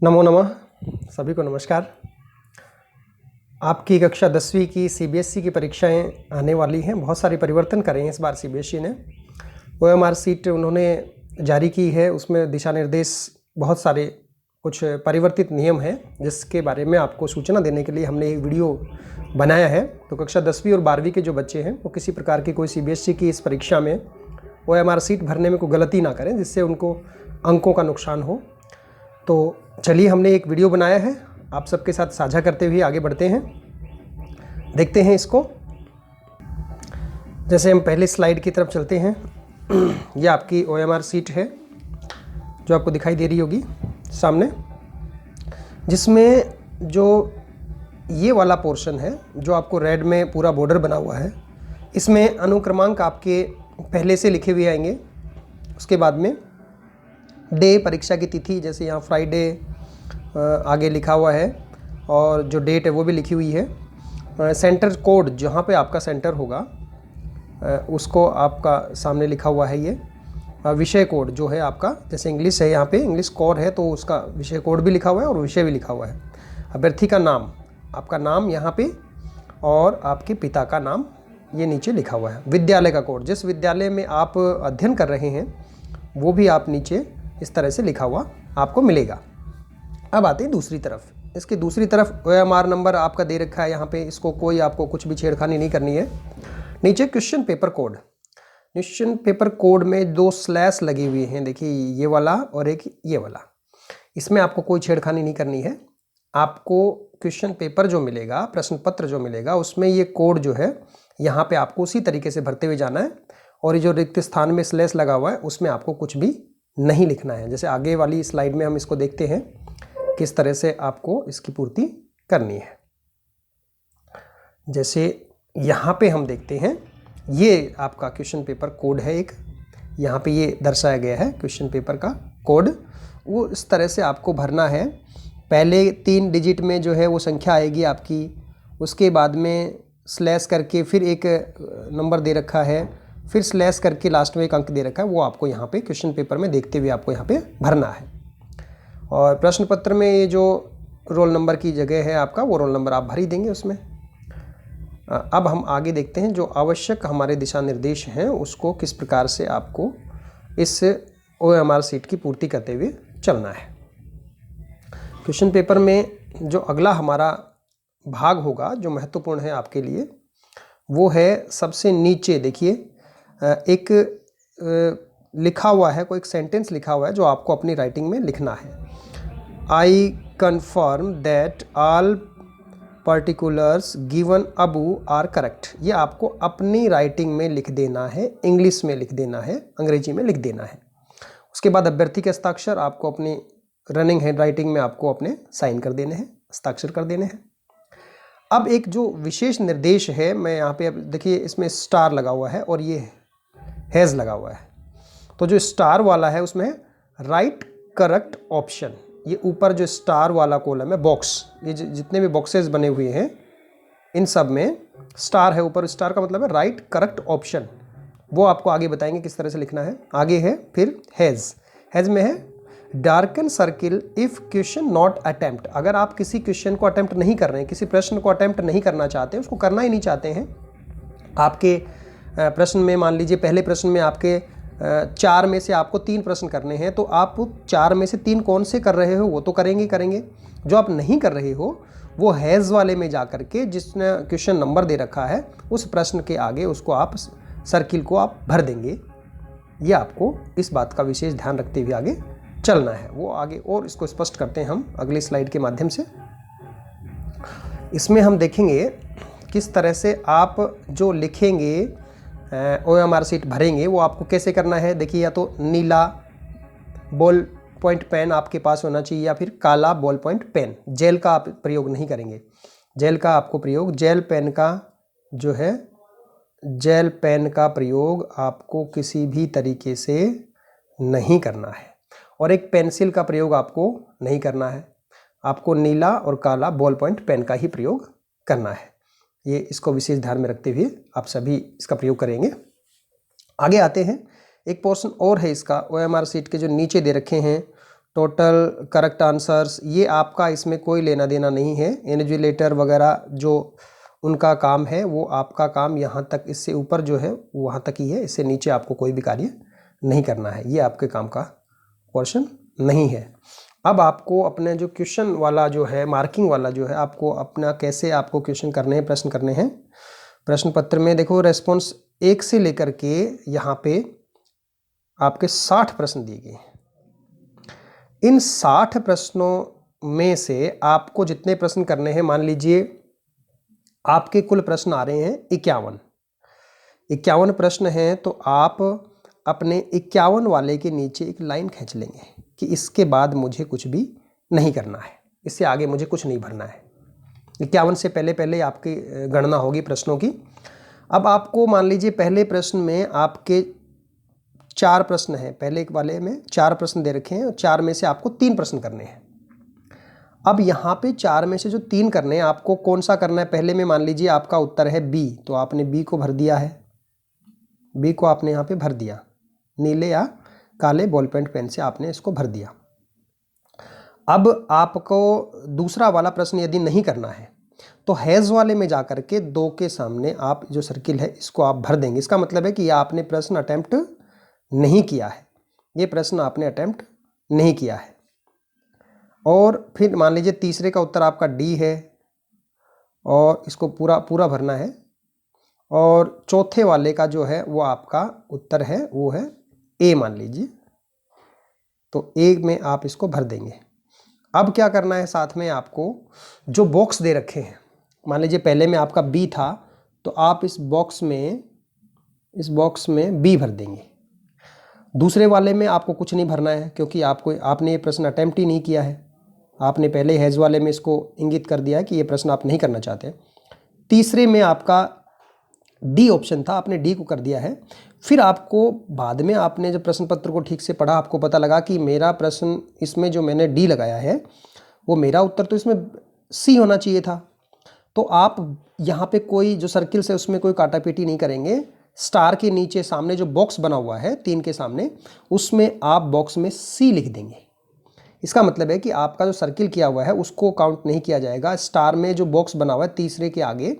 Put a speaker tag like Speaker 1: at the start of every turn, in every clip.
Speaker 1: नमो नमः। सभी को नमस्कार। आपकी कक्षा 10वीं की सीबीएसई की परीक्षाएं आने वाली हैं। बहुत सारे परिवर्तन करे हैं इस बार सीबीएसई ने। ओएमआर सीट उन्होंने जारी की है, उसमें दिशा निर्देश बहुत सारे कुछ परिवर्तित नियम हैं जिसके बारे में आपको सूचना देने के लिए हमने एक वीडियो बनाया है। तो कक्षा 10वीं और 12वीं के जो बच्चे हैं वो किसी प्रकार की कोई सीबीएसई की इस परीक्षा में ओएमआर सीट भरने में कोई गलती ना करें जिससे उनको अंकों का नुकसान हो। तो चलिए, हमने एक वीडियो बनाया है, आप सबके साथ साझा करते हुए आगे बढ़ते हैं। देखते हैं इसको। जैसे हम पहले स्लाइड की तरफ चलते हैं। ये आपकी ओएमआर सीट है जो आपको दिखाई दे रही होगी सामने, जिसमें जो ये वाला पोर्शन है जो आपको रेड में पूरा बॉर्डर बना हुआ है, इसमें अनुक्रमांक आपके पहले से लिखे हुए आएंगे। उसके बाद में डे, परीक्षा की तिथि, जैसे यहाँ फ्राइडे आगे लिखा हुआ है और जो डेट है वो भी लिखी हुई है। सेंटर कोड, जहाँ पे आपका सेंटर होगा उसको आपका सामने लिखा हुआ है। ये विषय कोड जो है आपका, जैसे इंग्लिश है, यहाँ पे इंग्लिश कोर है तो उसका विषय कोड भी लिखा हुआ है और विषय भी लिखा हुआ है। अभ्यर्थी का नाम, आपका नाम यहाँ पे, और आपके पिता का नाम ये नीचे लिखा हुआ है। विद्यालय का कोड, जिस विद्यालय में आप अध्ययन कर रहे हैं वो भी आप नीचे इस तरह से लिखा हुआ आपको मिलेगा। अब आते हैं दूसरी तरफ। इसकी दूसरी तरफ ओएमआर नंबर आपका दे रखा है यहाँ पे, इसको कोई आपको कुछ भी छेड़खानी नहीं करनी है। नीचे question paper code, question paper code में 2 स्लैश लगी हुई हैं, देखिए ये वाला और एक ये वाला। इसमें आपको कोई छेड़खानी नहीं करनी है। आपको क्वेश्चन पेपर जो मिलेगा, प्रश्न पत्र जो मिलेगा, उसमें ये कोड जो है यहाँ पे आपको उसी तरीके से भरते हुए जाना है। और ये जो रिक्त स्थान में स्लैश लगा हुआ है उसमें आपको कुछ भी नहीं लिखना है। जैसे आगे वाली स्लाइड में हम इसको देखते हैं किस तरह से आपको इसकी पूर्ति करनी है। जैसे यहाँ पे हम देखते हैं, ये आपका क्वेश्चन पेपर कोड है एक, यहाँ पे ये दर्शाया गया है क्वेश्चन पेपर का कोड। वो इस तरह से आपको भरना है। पहले 3 डिजिट में जो है वो संख्या आएगी आपकी, उसके बाद में स्लैश करके फिर एक नंबर दे रखा है, फिर स्लैश करके लास्ट में एक अंक दे रखा है, वो आपको यहाँ पे क्वेश्चन पेपर में देखते हुए आपको यहाँ पे भरना है। और प्रश्न पत्र में ये जो रोल नंबर की जगह है आपका, वो रोल नंबर आप भर ही देंगे उसमें। अब हम आगे देखते हैं जो आवश्यक हमारे दिशा निर्देश हैं उसको किस प्रकार से आपको इस ओएमआर सीट की पूर्ति करते हुए चलना है। क्वेश्चन पेपर में जो अगला हमारा भाग होगा जो महत्वपूर्ण है आपके लिए, वो है सबसे नीचे। देखिए एक लिखा हुआ है, कोई एक सेंटेंस लिखा हुआ है जो आपको अपनी राइटिंग में लिखना है। I confirm that all particulars given above are correct. ये आपको अपनी राइटिंग में लिख देना है, इंग्लिश में लिख देना है, अंग्रेजी में लिख देना है। उसके बाद अभ्यर्थी के हस्ताक्षर आपको अपनी रनिंग हैंड राइटिंग में आपको अपने साइन कर देने हैं, हस्ताक्षर कर देने हैं। अब एक जो विशेष निर्देश है, मैं यहाँ पे, अब देखिए इसमें स्टार लगा हुआ है और ये हैज़ लगा हुआ है। तो जो स्टार वाला है उसमें राइट करेक्ट ऑप्शन, ये ऊपर जो स्टार वाला कॉलम है, बॉक्स, ये जितने भी बॉक्सेस बने हुए हैं इन सब में स्टार है ऊपर। स्टार का मतलब है राइट करेक्ट ऑप्शन, वो आपको आगे बताएंगे किस तरह से लिखना है। आगे है फिर हैज़, हैज़ में है darken circle if question not attempt. अगर आप किसी क्वेश्चन को अटेम्प्ट नहीं कर रहे हैं, किसी प्रश्न को अटेम्प्ट नहीं करना चाहते, उसको करना ही नहीं चाहते हैं, आपके प्रश्न में मान लीजिए पहले प्रश्न में आपके 4 में से आपको 3 प्रश्न करने हैं, तो आप 4 में से 3 कौन से कर रहे हो वो तो करेंगे। जो आप नहीं कर रहे हो वो हैज़ वाले में जा करके जिसने क्वेश्चन नंबर दे रखा है उस प्रश्न के आगे उसको आप सर्किल को आप भर देंगे। ये आपको इस बात का विशेष ध्यान रखते हुए आगे चलना है। वो आगे और इसको स्पष्ट करते हैं हम अगली स्लाइड के माध्यम से। इसमें हम देखेंगे किस तरह से आप जो लिखेंगे ओएमआर सीट भरेंगे वो आपको कैसे करना है। देखिए, या तो नीला बॉल पॉइंट पेन आपके पास होना चाहिए या फिर काला बॉल पॉइंट पेन। जेल का आप प्रयोग नहीं करेंगे, जेल का आपको प्रयोग, जेल पेन का जो है, जेल पेन का प्रयोग आपको किसी भी तरीके से नहीं करना है। और एक पेंसिल का प्रयोग आपको नहीं करना है, आपको नीला और काला बॉल पॉइंट पेन का ही प्रयोग करना है। ये इसको विशेष ध्यान में रखते हुए आप सभी इसका प्रयोग करेंगे। आगे आते हैं, एक पोर्शन और है इसका, ओएमआर सीट के जो नीचे दे रखे हैं टोटल करेक्ट आंसर्स, ये आपका इसमें कोई लेना देना नहीं है। इन्विजिलेटर वगैरह जो उनका काम है वो आपका काम यहाँ तक, इससे ऊपर जो है वहाँ तक ही है, इससे नीचे आपको कोई भी कार्य नहीं करना है। ये आपके काम का क्वेश्चन नहीं है। अब आपको अपने जो क्वेश्चन वाला जो है, मार्किंग वाला जो है, आपको अपना कैसे आपको क्वेश्चन करने हैं, प्रश्न करने हैं। प्रश्न पत्र में देखो रेस्पॉन्स 1 से लेकर के यहाँ पे आपके 60 प्रश्न दिए गए हैं। इन 60 प्रश्नों में से आपको जितने प्रश्न करने हैं, मान लीजिए आपके कुल प्रश्न आ रहे हैं 51 प्रश्न हैं, तो आप अपने 51 वाले के नीचे एक लाइन खींच लेंगे कि इसके बाद मुझे कुछ भी नहीं करना है, इससे आगे मुझे कुछ नहीं भरना है। 51 से पहले पहले आपकी गणना होगी प्रश्नों की। अब आपको मान लीजिए पहले प्रश्न में आपके 4 प्रश्न हैं, पहले वाले में 4 प्रश्न दे रखे हैं और 4 में से आपको 3 प्रश्न करने हैं। अब यहाँ पे 4 में से जो 3 करने हैं, आपको कौन सा करना है? पहले में मान लीजिए आपका उत्तर है बी, तो आपने बी को भर दिया है, बी को आपने यहाँ पे भर दिया, नीले या काले बॉल पेन से आपने इसको भर दिया। अब आपको दूसरा वाला प्रश्न यदि नहीं करना है तो हैज़ वाले में जाकर के 2 के सामने आप जो सर्किल है इसको आप भर देंगे। इसका मतलब है कि आपने प्रश्न अटेम्प्ट नहीं किया है, ये प्रश्न आपने अटेम्प्ट नहीं किया है। और फिर मान लीजिए तीसरे का उत्तर आपका डी है और इसको पूरा पूरा भरना है। और चौथे वाले का जो है वो आपका उत्तर है वो है ए, मान लीजिए, तो ए में आप इसको भर देंगे। अब क्या करना है, साथ में आपको जो बॉक्स दे रखे हैं, मान लीजिए पहले में आपका बी था तो आप इस बॉक्स में बी भर देंगे। दूसरे वाले में आपको कुछ नहीं भरना है क्योंकि आपने ये प्रश्न अटेम्प्ट ही नहीं किया है, आपने पहले हैज़ वाले में इसको इंगित कर दिया है कि ये प्रश्न आप नहीं करना चाहते। तीसरे में आपका डी ऑप्शन था, आपने डी को कर दिया है। फिर आपको बाद में आपने जब प्रश्न पत्र को ठीक से पढ़ा, आपको पता लगा कि मेरा प्रश्न इसमें जो मैंने डी लगाया है वो मेरा उत्तर तो इसमें सी होना चाहिए था। तो आप यहाँ पे कोई जो सर्किल है उसमें कोई काटापीटी नहीं करेंगे, स्टार के नीचे सामने जो बॉक्स बना हुआ है 3 के सामने, उसमें आप बॉक्स में सी लिख देंगे। इसका मतलब है कि आपका जो सर्किल किया हुआ है उसको काउंट नहीं किया जाएगा। स्टार में जो बॉक्स बना हुआ है तीसरे के आगे,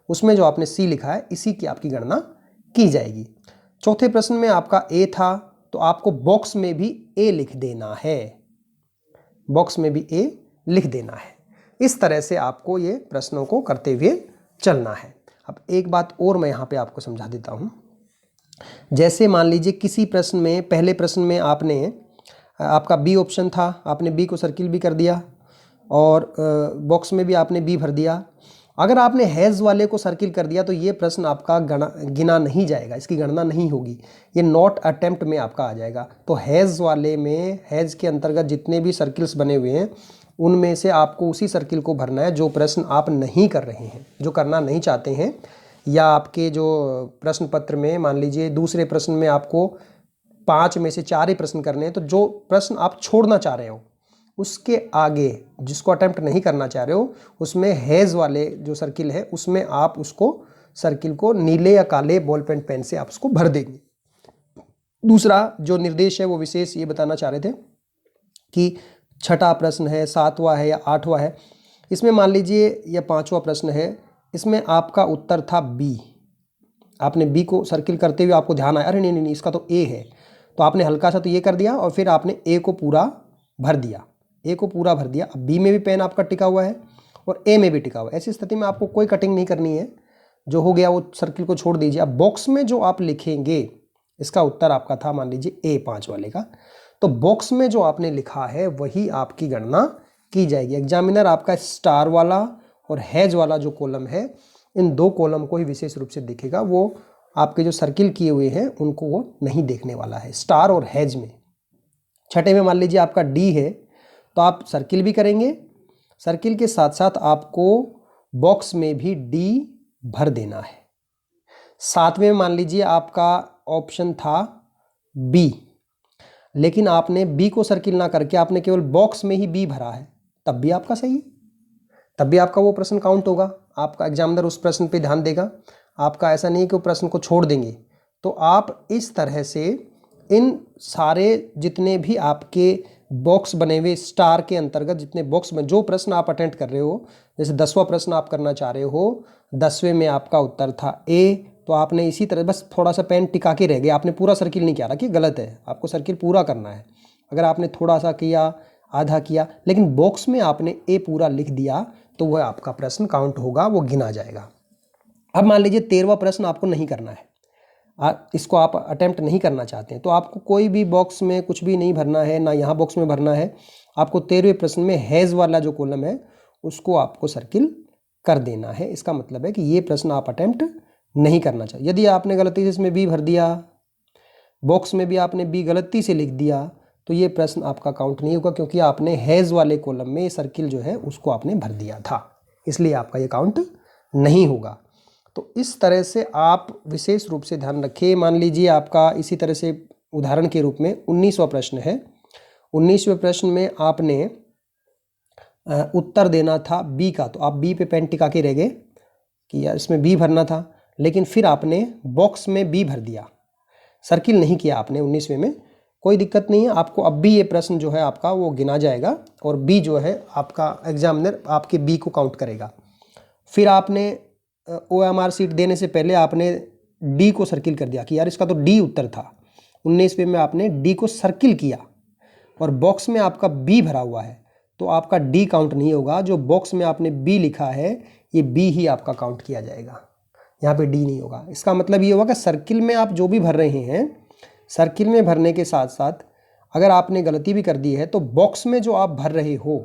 Speaker 1: उसमें जो आपने सी लिखा है इसी की आपकी गणना की जाएगी। चौथे प्रश्न में आपका ए था तो आपको बॉक्स में भी ए लिख देना है, बॉक्स में भी ए लिख देना है। इस तरह से आपको ये प्रश्नों को करते हुए चलना है। अब एक बात और मैं यहाँ पे आपको समझा देता हूँ। जैसे मान लीजिए किसी प्रश्न में, पहले प्रश्न में आपका बी ऑप्शन था, आपने बी को सर्किल भी कर दिया और बॉक्स में भी आपने बी भर दिया। अगर आपने हैज़ वाले को सर्किल कर दिया तो ये प्रश्न आपका गिना नहीं जाएगा, इसकी गणना नहीं होगी, ये नॉट अटेम्प्ट में आपका आ जाएगा। तो हैज़ वाले में, हैज़ के अंतर्गत जितने भी सर्किल्स बने हुए हैं उनमें से आपको उसी सर्किल को भरना है जो प्रश्न आप नहीं कर रहे हैं, जो करना नहीं चाहते हैं। या आपके जो प्रश्न पत्र में मान लीजिए दूसरे प्रश्न में आपको 5 में से 4 ही प्रश्न करने हैं, तो जो प्रश्न आप छोड़ना चाह रहे हो उसके आगे जिसको अटेम्प्ट नहीं करना चाह रहे हो उसमें हैज़ वाले जो सर्किल है उसमें आप उसको सर्किल को नीले या काले बॉल पेन से आप उसको भर देंगे। दूसरा जो निर्देश है वो विशेष ये बताना चाह रहे थे कि छठा प्रश्न है, 7वां है या 8वां है, इसमें मान लीजिए या 5वां प्रश्न है, इसमें आपका उत्तर था बी। आपने बी को सर्किल करते हुए आपको ध्यान आया अरे नहीं नहीं इसका तो ए है, तो आपने हल्का सा तो ये कर दिया और फिर आपने ए को पूरा भर दिया, ए को पूरा भर दिया। अब बी में भी पेन आपका टिका हुआ है और ए में भी टिका हुआ है। ऐसी स्थिति में आपको कोई कटिंग नहीं करनी है, जो हो गया वो सर्किल को छोड़ दीजिए। अब बॉक्स में जो आप लिखेंगे, इसका उत्तर आपका था मान लीजिए ए 5 वाले का, तो बॉक्स में जो आपने लिखा है वही आपकी गणना की जाएगी। एग्जामिनर आपका स्टार वाला और हैज वाला जो कॉलम है, इन 2 कॉलम को ही विशेष रूप से देखेगा, वो आपके जो सर्किल किए हुए हैं उनको वो नहीं देखने वाला है, स्टार और हैज में। छठे में मान लीजिए आपका डी है तो आप सर्किल भी करेंगे, सर्किल के साथ साथ आपको बॉक्स में भी डी भर देना है। 7वें में मान लीजिए आपका ऑप्शन था बी, लेकिन आपने बी को सर्किल ना करके आपने केवल बॉक्स में ही बी भरा है, तब भी आपका सही है, तब भी आपका वो प्रश्न काउंट होगा। आपका एग्जामिनर उस प्रश्न पे ध्यान देगा, आपका ऐसा नहीं कि वो प्रश्न को छोड़ देंगे। तो आप इस तरह से इन सारे जितने भी आपके बॉक्स बने हुए स्टार के अंतर्गत जितने बॉक्स में जो प्रश्न आप अटेम्प्ट कर रहे हो, जैसे 10वां प्रश्न आप करना चाह रहे हो, 10वें में आपका उत्तर था ए, तो आपने इसी तरह बस थोड़ा सा पेन टिका के रह गया, आपने पूरा सर्किल नहीं किया, कि गलत है, आपको सर्किल पूरा करना है। अगर आपने थोड़ा सा किया, आधा किया, लेकिन बॉक्स में आपने ए पूरा लिख दिया तो वह आपका प्रश्न काउंट होगा, वो गिना जाएगा। अब मान लीजिए 13वां प्रश्न आपको नहीं करना है, इसको आप अटेम्प्ट नहीं करना चाहते हैं, तो आपको कोई भी बॉक्स में कुछ भी नहीं भरना है, ना यहाँ बॉक्स में भरना है। आपको 13वें प्रश्न में हैज़ वाला जो कॉलम है उसको आपको सर्किल कर देना है। इसका मतलब है कि ये प्रश्न आप अटेम्प्ट नहीं करना चाहिए। यदि आपने गलती से इसमें बी भर दिया, बॉक्स में भी आपने बी गलती से लिख दिया, तो ये प्रश्न आपका काउंट नहीं होगा, क्योंकि आपने हैज़ वाले कॉलम में सर्किल जो है उसको आपने भर दिया था, इसलिए आपका ये काउंट नहीं होगा। तो इस तरह से आप विशेष रूप से ध्यान रखिए। मान लीजिए आपका इसी तरह से उदाहरण के रूप में 19वां प्रश्न है। 19वें प्रश्न में आपने उत्तर देना था बी का, तो आप बी पे पेन टिका के रह गए कि यार इसमें बी भरना था, लेकिन फिर आपने बॉक्स में बी भर दिया, सर्किल नहीं किया आपने 19वें में। कोई दिक्कत नहीं है, आपको अब भी ये प्रश्न जो है आपका वो गिना जाएगा और बी जो है आपका एग्जामिनर आपके बी को काउंट करेगा। फिर आपने OMR सीट देने से पहले आपने डी को सर्किल कर दिया कि यार इसका तो डी उत्तर था। 19वें में आपने डी को सर्किल किया और बॉक्स में आपका बी भरा हुआ है, तो आपका डी काउंट नहीं होगा। जो बॉक्स में आपने बी लिखा है ये बी ही आपका काउंट किया जाएगा, यहाँ पे डी नहीं होगा। इसका मतलब ये होगा कि सर्किल में आप जो भी भर रहे हैं, सर्किल में भरने के साथ साथ अगर आपने गलती भी कर दी है तो बॉक्स में जो आप भर रहे हो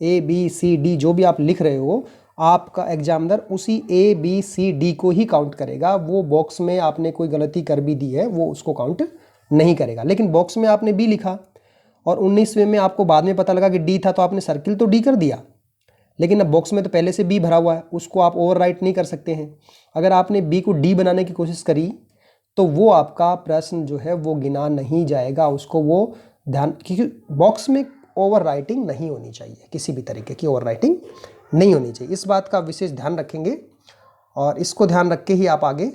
Speaker 1: ए बी सी डी जो भी आप लिख रहे हो, आपका एग्जामिनर उसी ए बी सी डी को ही काउंट करेगा। वो बॉक्स में आपने कोई गलती कर भी दी है वो उसको काउंट नहीं करेगा। लेकिन बॉक्स में आपने बी लिखा और 19वें में आपको बाद में पता लगा कि डी था, तो आपने सर्किल तो डी कर दिया, लेकिन अब बॉक्स में तो पहले से बी भरा हुआ है, उसको आप ओवरराइट नहीं कर सकते हैं। अगर आपने बी को डी बनाने की कोशिश करी तो वो आपका प्रश्न जो है वो गिना नहीं जाएगा, उसको वो ध्यान, क्योंकि बॉक्स में ओवरराइटिंग नहीं होनी चाहिए, किसी भी तरीके की ओवरराइटिंग नहीं होनी चाहिए। इस बात का विशेष ध्यान रखेंगे और इसको ध्यान रख के ही आप आगे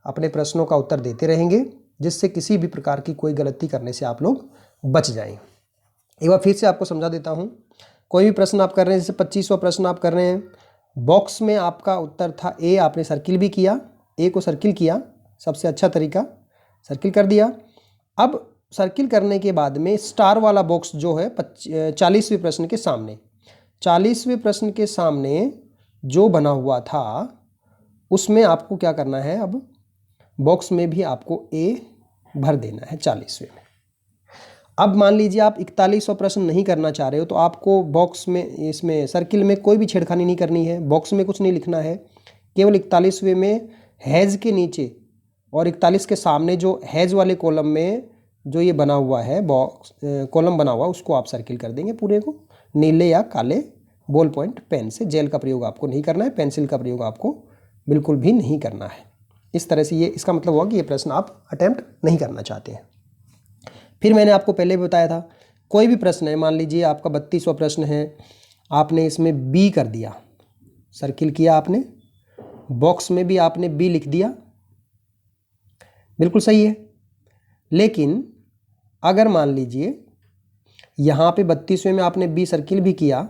Speaker 1: अपने प्रश्नों का उत्तर देते रहेंगे, जिससे किसी भी प्रकार की कोई गलती करने से आप लोग बच जाएं। एक बार फिर से आपको समझा देता हूं। कोई भी प्रश्न आप कर रहे हैं, जैसे 25वां प्रश्न आप कर रहे हैं, बॉक्स में आपका उत्तर था ए, आपने सर्किल भी किया, ए को सर्किल किया, सबसे अच्छा तरीका सर्किल कर दिया। अब सर्किल करने के बाद में स्टार वाला बॉक्स जो है 40वें प्रश्न के सामने, 40वें प्रश्न के सामने जो बना हुआ था उसमें आपको क्या करना है, अब बॉक्स में भी आपको ए भर देना है 40वें में। अब मान लीजिए आप 41वां प्रश्न नहीं करना चाह रहे हो, तो आपको बॉक्स में, इसमें सर्किल में कोई भी छेड़खानी नहीं करनी है, बॉक्स में कुछ नहीं लिखना है, केवल 41वें में हैज़ के नीचे और 41 के सामने जो हैज़ वाले कॉलम में जो ये बना हुआ है बॉक्स कॉलम बना हुआ, उसको आप सर्किल कर देंगे पूरे को नीले या काले बॉल पॉइंट पेन से। जेल का प्रयोग आपको नहीं करना है, पेंसिल का प्रयोग आपको बिल्कुल भी नहीं करना है। इस तरह से ये इसका मतलब हुआ कि ये प्रश्न आप अटेम्प्ट नहीं करना चाहते हैं। फिर मैंने आपको पहले भी बताया था, कोई भी प्रश्न है, मान लीजिए आपका 32वां प्रश्न है, आपने इसमें बी कर दिया, सर्किल किया आपने, बॉक्स में भी आपने बी लिख दिया, बिल्कुल सही है। लेकिन अगर मान लीजिए यहाँ पे 32वें में आपने बी सर्किल भी किया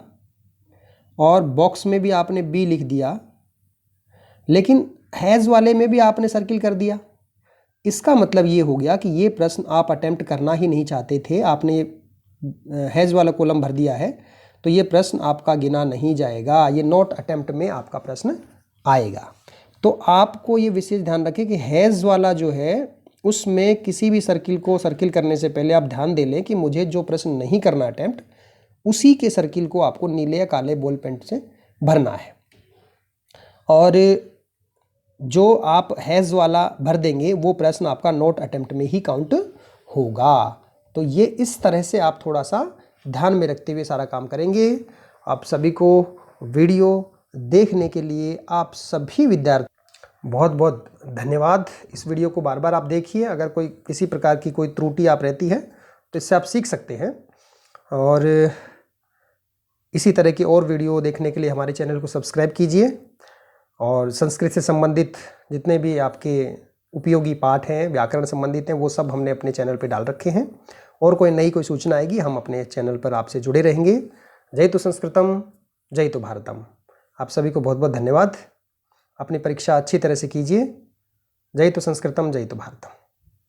Speaker 1: और बॉक्स में भी आपने बी लिख दिया, लेकिन हैज़ वाले में भी आपने सर्किल कर दिया, इसका मतलब ये हो गया कि ये प्रश्न आप अटेम्प्ट करना ही नहीं चाहते थे, आपने हैज़ वाला कॉलम भर दिया है, तो ये प्रश्न आपका गिना नहीं जाएगा, ये नॉट अटेम्प्ट में आपका प्रश्न आएगा। तो आपको ये विशेष ध्यान रखें कि हैज़ वाला जो है उसमें किसी भी सर्किल को सर्किल करने से पहले आप ध्यान दे लें कि मुझे जो प्रश्न नहीं करना अटेम्प्ट, उसी के सर्किल को आपको नीले या काले बॉल पेन से भरना है, और जो आप हैज़ वाला भर देंगे वो प्रश्न आपका नॉट अटेम्प्ट में ही काउंट होगा। तो ये इस तरह से आप थोड़ा सा ध्यान में रखते हुए सारा काम करेंगे। आप सभी को वीडियो देखने के लिए आप सभी विद्यार्थी बहुत बहुत धन्यवाद। इस वीडियो को बार बार आप देखिए, अगर कोई किसी प्रकार की कोई त्रुटि आप रहती है तो इससे आप सीख सकते हैं। और इसी तरह की और वीडियो देखने के लिए हमारे चैनल को सब्सक्राइब कीजिए, और संस्कृत से संबंधित जितने भी आपके उपयोगी पाठ हैं, व्याकरण संबंधित हैं, वो सब हमने अपने चैनल पे डाल रखे हैं, और कोई सूचना आएगी हम अपने चैनल पर आपसे जुड़े रहेंगे। जय तो संस्कृतम, जय तो भारतम। आप सभी को बहुत बहुत धन्यवाद। अपनी परीक्षा अच्छी तरह से कीजिए। जय तो संस्कृतम, जय तो भारतम।